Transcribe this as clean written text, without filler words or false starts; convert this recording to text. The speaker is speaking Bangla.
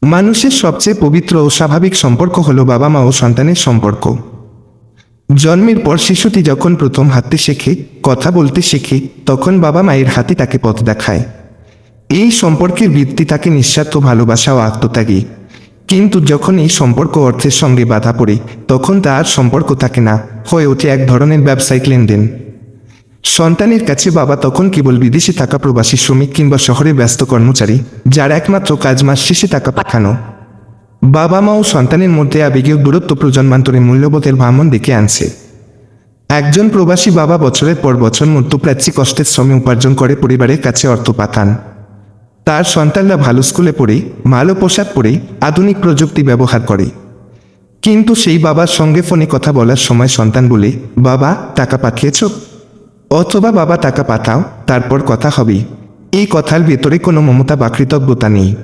মানুষের সবচেয়ে পবিত্র ও স্বাভাবিক সম্পর্ক হলো বাবা মা ও সন্তানের সম্পর্ক। জন্মের পর শিশুটি যখন প্রথম হাঁটতে শেখে, কথা বলতে শেখে, তখন বাবা মায়ের হাতে তাকে পথ দেখায়। এই সম্পর্কের ভিত্তি তাকে নিঃস্বার্থ ভালোবাসা ও আত্মত্যাগী। কিন্তু যখন এই সম্পর্ক অর্থের সঙ্গে বাধা পড়ে, তখন তার সম্পর্ক থাকে না, হয়ে ওঠে এক ধরনের ব্যবসায়িক লেনদেন। সন্তানের কাছে বাবা তখন কেবল বিদেশে থাকা প্রবাসী শ্রমিক কিংবা শহরে ব্যস্ত কর্মচারী, যার একমাত্র কাজ মাস শেষে টাকা পাঠানো। বাবা মা ও সন্তানের মধ্যে আবেগীয় দূরত্ব প্রজন্মান্তরে মূল্যবোধের ভাঙন ডেকে আনছে। একজন প্রবাসী বাবা বছরের পর বছর মধ্যপ্রাচ্যে কষ্টের শ্রমে উপার্জন করে পরিবারের কাছে অর্থ পাঠান। তার সন্তানরা ভালো স্কুলে পড়ে, ভালো পোশাক পরে, আধুনিক প্রযুক্তি ব্যবহার করে। কিন্তু সেই বাবার সঙ্গে ফোনে কথা বলার সময় সন্তান বলে, বাবা টাকা পাঠিয়েছ? অথবা বাবা টাকা পাঠাও, তারপর কথা হবে। এই কথার ভেতরে কোনো মমতা বা কৃতজ্ঞতা নেই।